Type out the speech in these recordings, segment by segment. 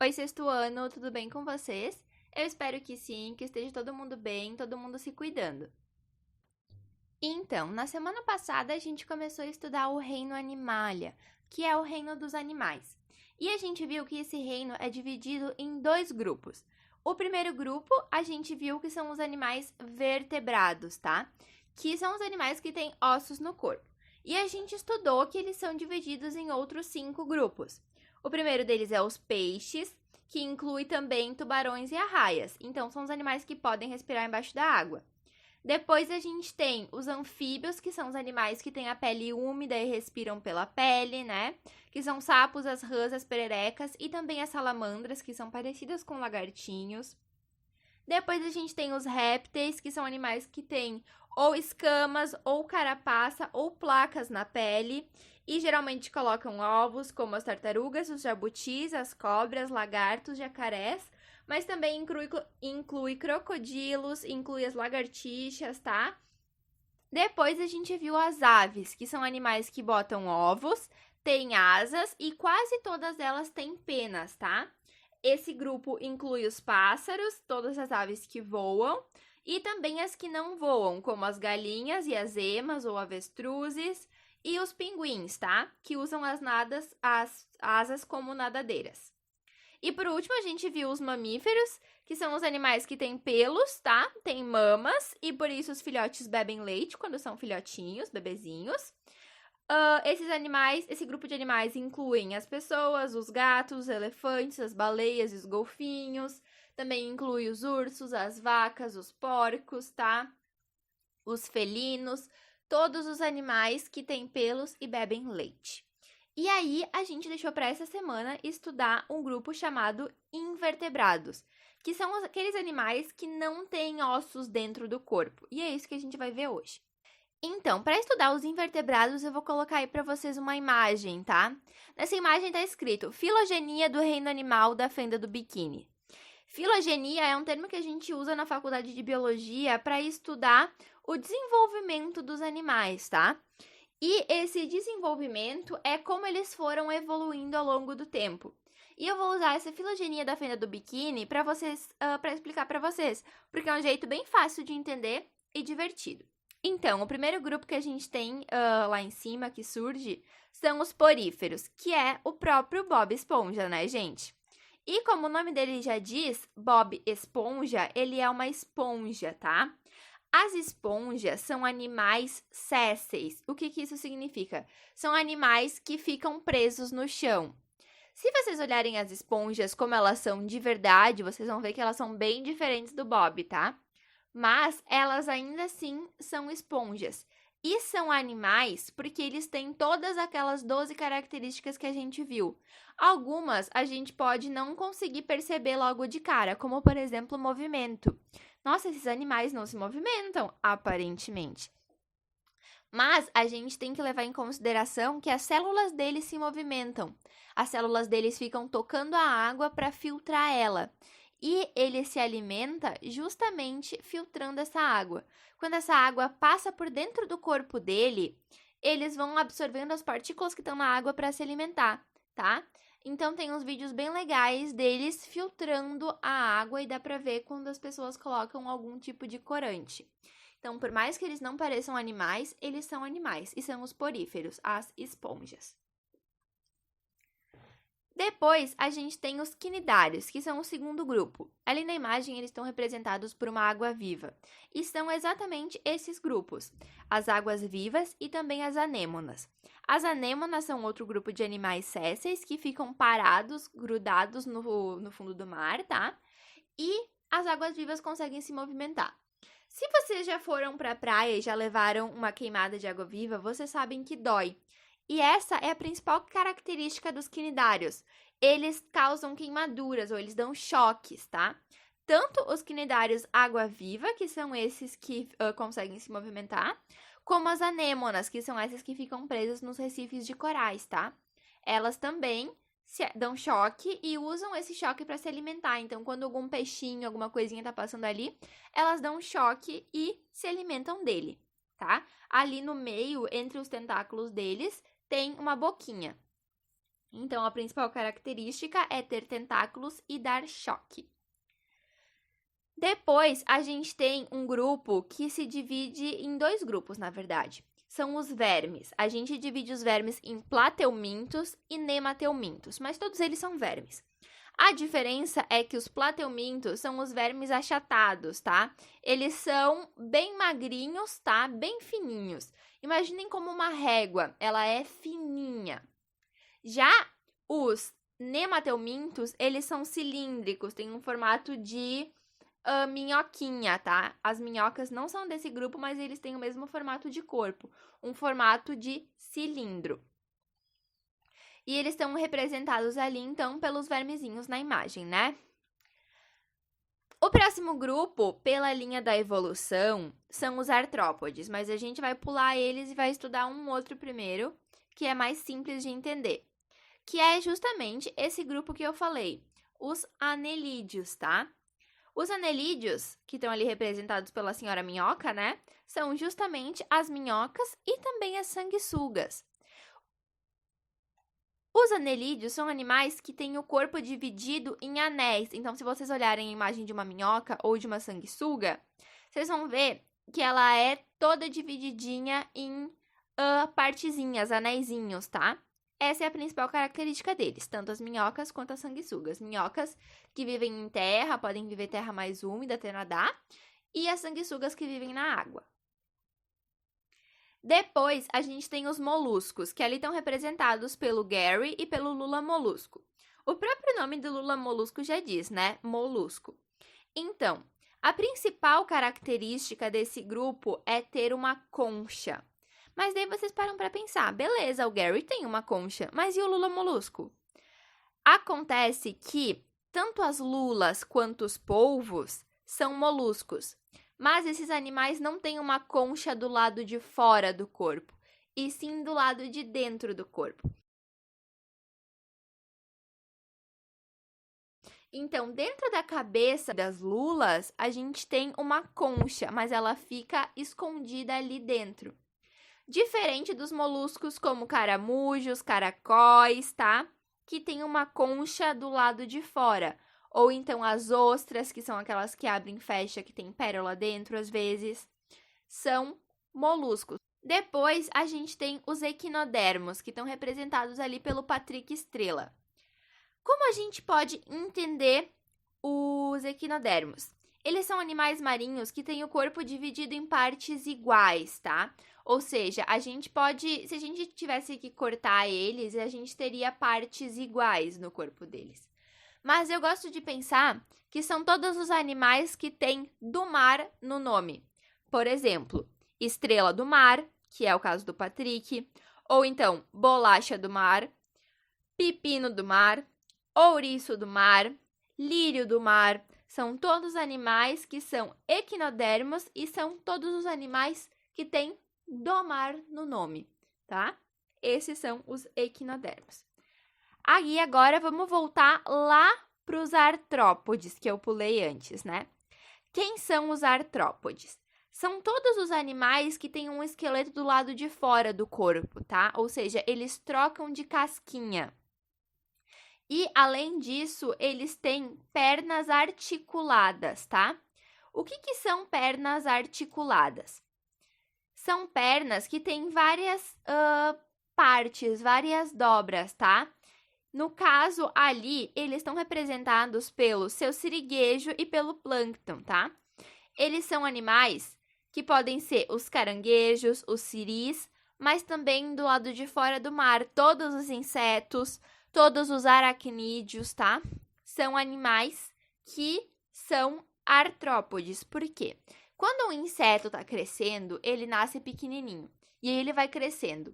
Oi, sexto ano, tudo bem com vocês? Eu espero que sim, que esteja todo mundo bem, todo mundo se cuidando. Então, na semana passada a gente começou a estudar o reino Animalia, que é o reino dos animais. E a gente viu que esse reino é dividido em dois grupos. O primeiro grupo, a gente viu que são os animais vertebrados, tá? Que são os animais que têm ossos no corpo. E a gente estudou que eles são divididos em outros 5 grupos. O primeiro deles é os peixes, que inclui também tubarões e arraias. Então, são os animais que podem respirar embaixo da água. Depois a gente tem os anfíbios, que são os animais que têm a pele úmida e respiram pela pele, né? Que são sapos, as rãs, as pererecas e também as salamandras, que são parecidas com lagartinhos. Depois a gente tem os répteis, que são animais que têm ou escamas, ou carapaça, ou placas na pele. E geralmente colocam ovos, como as tartarugas, os jabutis, as cobras, lagartos, jacarés. Mas também inclui crocodilos, inclui as lagartixas, tá? Depois a gente viu as aves, que são animais que botam ovos, têm asas e quase todas elas têm penas, tá? Esse grupo inclui os pássaros, todas as aves que voam, e também as que não voam, como as galinhas e as emas ou avestruzes, e os pinguins, tá? Que usam as asas como nadadeiras. E por último, a gente viu os mamíferos, que são os animais que têm pelos, tá? Tem mamas, e por isso os filhotes bebem leite quando são filhotinhos, bebezinhos. Esse grupo de animais incluem as pessoas, os gatos, os elefantes, as baleias e os golfinhos. Também inclui os ursos, as vacas, os porcos, tá? Os felinos, todos os animais que têm pelos e bebem leite. E aí, a gente deixou para essa semana estudar um grupo chamado invertebrados, que são aqueles animais que não têm ossos dentro do corpo. E é isso que a gente vai ver hoje. Então, para estudar os invertebrados, eu vou colocar aí para vocês uma imagem, tá? Nessa imagem está escrito filogenia do reino animal da fenda do biquíni. Filogenia é um termo que a gente usa na faculdade de biologia para estudar o desenvolvimento dos animais, tá? E esse desenvolvimento é como eles foram evoluindo ao longo do tempo. E eu vou usar essa filogenia da fenda do biquíni para explicar para vocês, porque é um jeito bem fácil de entender e divertido. Então, o primeiro grupo que a gente tem lá em cima, que surge, são os poríferos, que é o próprio Bob Esponja, né, gente? E como o nome dele já diz, Bob Esponja, ele é uma esponja, tá? As esponjas são animais sésseis. O que isso significa? São animais que ficam presos no chão. Se vocês olharem as esponjas como elas são de verdade, vocês vão ver que elas são bem diferentes do Bob, tá? Mas elas ainda assim são esponjas. E são animais porque eles têm todas aquelas 12 características que a gente viu. Algumas a gente pode não conseguir perceber logo de cara, como por exemplo o movimento. Nossa, esses animais não se movimentam, aparentemente. Mas a gente tem que levar em consideração que as células deles se movimentam. As células deles ficam tocando a água para filtrar ela. E ele se alimenta justamente filtrando essa água. Quando essa água passa por dentro do corpo dele, eles vão absorvendo as partículas que estão na água para se alimentar, tá? Então tem uns vídeos bem legais deles filtrando a água e dá para ver quando as pessoas colocam algum tipo de corante. Então, por mais que eles não pareçam animais, eles são animais e são os poríferos, as esponjas. Depois, a gente tem os quinidários, que são o segundo grupo. Ali na imagem, eles estão representados por uma água viva. E são exatamente esses grupos, as águas vivas e também as anêmonas. As anêmonas são outro grupo de animais sésseis que ficam parados, grudados no fundo do mar, tá? E as águas vivas conseguem se movimentar. Se vocês já foram para a praia e já levaram uma queimada de água viva, vocês sabem que dói. E essa é a principal característica dos quinidários. Eles causam queimaduras ou eles dão choques, tá? Tanto os quinidários água-viva, que são esses que conseguem se movimentar, como as anêmonas, que são essas que ficam presas nos recifes de corais, tá? Elas também dão choque e usam esse choque para se alimentar. Então, quando algum peixinho, alguma coisinha tá passando ali, elas dão choque e se alimentam dele, tá? Ali no meio, entre os tentáculos deles, tem uma boquinha. Então, a principal característica é ter tentáculos e dar choque. Depois, a gente tem um grupo que se divide em 2 grupos, na verdade. São os vermes. A gente divide os vermes em plateumintos e nemateumintos, mas todos eles são vermes. A diferença é que os plateumintos são os vermes achatados, tá? Eles são bem magrinhos, tá? Bem fininhos. Imaginem como uma régua, ela é fininha. Já os nemateumintos, eles são cilíndricos, têm um formato de minhoquinha, tá? As minhocas não são desse grupo, mas eles têm o mesmo formato de corpo, um formato de cilindro. E eles estão representados ali, então, pelos vermezinhos na imagem, né? O próximo grupo, pela linha da evolução, são os artrópodes, mas a gente vai pular eles e vai estudar um outro primeiro, que é mais simples de entender, que é justamente esse grupo que eu falei, os anelídeos, tá? Os anelídeos, que estão ali representados pela senhora minhoca, né? São justamente as minhocas e também as sanguessugas. Os anelídeos são animais que têm o corpo dividido em anéis. Então, se vocês olharem a imagem de uma minhoca ou de uma sanguessuga, vocês vão ver que ela é toda divididinha em partezinhas, anéisinhos, tá? Essa é a principal característica deles, tanto as minhocas quanto as sanguessugas. Minhocas que vivem em terra, podem viver terra mais úmida até nadar, e as sanguessugas que vivem na água. Depois, a gente tem os moluscos, que ali estão representados pelo Gary e pelo Lula molusco. O próprio nome do Lula molusco já diz, né? Molusco. Então, a principal característica desse grupo é ter uma concha. Mas daí vocês param para pensar, beleza, o Gary tem uma concha, mas e o Lula molusco? Acontece que tanto as lulas quanto os polvos são moluscos, mas esses animais não têm uma concha do lado de fora do corpo, e sim do lado de dentro do corpo. Então, dentro da cabeça das lulas, a gente tem uma concha, mas ela fica escondida ali dentro. Diferente dos moluscos como caramujos, caracóis, tá? Que tem uma concha do lado de fora. Ou então as ostras, que são aquelas que abrem e fecham, que tem pérola dentro às vezes, são moluscos. Depois, a gente tem os equinodermos, que estão representados ali pelo Patrick Estrela. Como a gente pode entender os equinodermos? Eles são animais marinhos que têm o corpo dividido em partes iguais, tá? Ou seja, a gente pode, se a gente tivesse que cortar eles, a gente teria partes iguais no corpo deles. Mas eu gosto de pensar que são todos os animais que têm do mar no nome. Por exemplo, estrela do mar, que é o caso do Patrick, ou então bolacha do mar, pepino do mar, ouriço do mar, lírio do mar. São todos animais que são equinodermos e são todos os animais que têm do mar no nome, tá? Esses são os equinodermos. Aí, agora, vamos voltar lá para os artrópodes, que eu pulei antes, né? Quem são os artrópodes? São todos os animais que têm um esqueleto do lado de fora do corpo, tá? Ou seja, eles trocam de casquinha. E, além disso, eles têm pernas articuladas, tá? O que são pernas articuladas? São pernas que têm várias partes, várias dobras, tá? No caso, ali, eles estão representados pelo seu siriguejo e pelo plâncton, tá? Eles são animais que podem ser os caranguejos, os siris, mas também do lado de fora do mar, todos os insetos, todos os aracnídeos, tá? São animais que são artrópodes. Por quê? Quando um inseto está crescendo, ele nasce pequenininho e aí ele vai crescendo.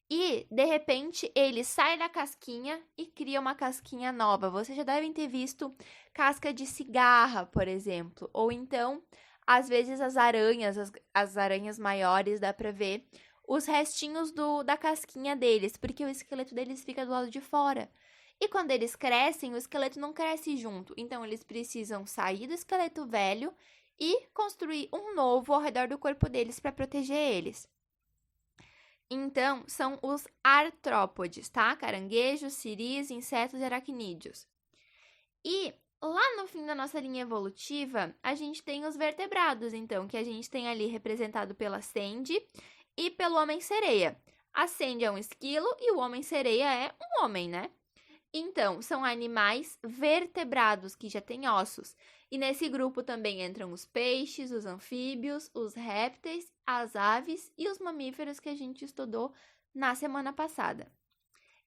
E, de repente, ele sai da casquinha e cria uma casquinha nova. Vocês já devem ter visto casca de cigarra, por exemplo. Ou então, às vezes, as aranhas maiores, dá pra ver os restinhos da casquinha deles, porque o esqueleto deles fica do lado de fora. E quando eles crescem, o esqueleto não cresce junto. Então, eles precisam sair do esqueleto velho e construir um novo ao redor do corpo deles para proteger eles. Então, são os artrópodes, tá? Caranguejos, ciris, insetos e aracnídeos. E lá no fim da nossa linha evolutiva, a gente tem os vertebrados, então, que a gente tem ali representado pela Sandy e pelo Homem-Sereia. A Sandy é um esquilo e o Homem-Sereia é um homem, né? Então, são animais vertebrados que já têm ossos. E nesse grupo também entram os peixes, os anfíbios, os répteis, as aves e os mamíferos que a gente estudou na semana passada.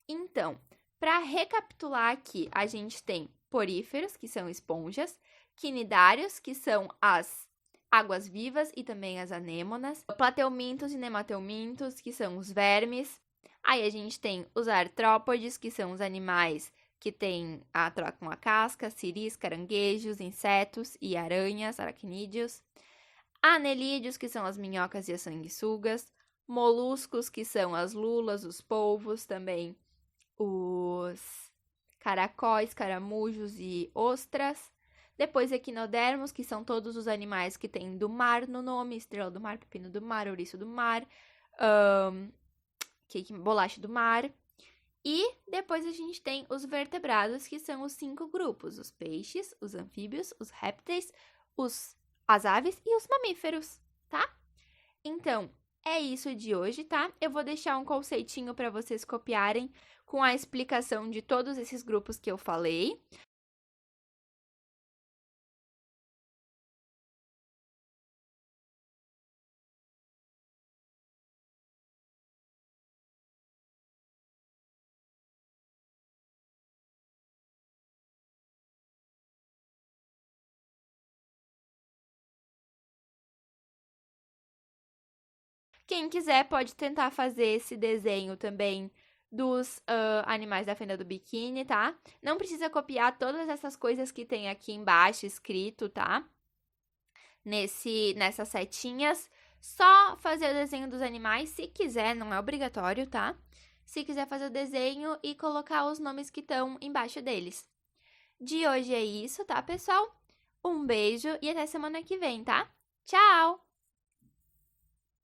Então, para recapitular aqui, a gente tem poríferos, que são esponjas, quinidários, que são as águas-vivas e também as anêmonas, plateumintos e nemateumintos, que são os vermes. Aí a gente tem os artrópodes, que são os animais que têm a troca com a casca, ciris, caranguejos, insetos e aranhas, aracnídeos. Anelídeos, que são as minhocas e as sanguessugas. Moluscos, que são as lulas, os polvos, também os caracóis, caramujos e ostras. Depois, equinodermos, que são todos os animais que têm do mar no nome, estrela do mar, pepino do mar, ouriço do mar, bolacha do mar. E depois a gente tem os vertebrados, que são os 5 grupos: os peixes, os anfíbios, os répteis, as aves e os mamíferos, tá? Então, é isso de hoje, tá? Eu vou deixar um conceitinho para vocês copiarem com a explicação de todos esses grupos que eu falei. Quem quiser pode tentar fazer esse desenho também dos animais da fenda do biquíni, tá? Não precisa copiar todas essas coisas que tem aqui embaixo escrito, tá? Nessas setinhas. Só fazer o desenho dos animais, se quiser, não é obrigatório, tá? Se quiser fazer o desenho e colocar os nomes que estão embaixo deles. De hoje é isso, tá, pessoal? Um beijo e até semana que vem, tá? Tchau!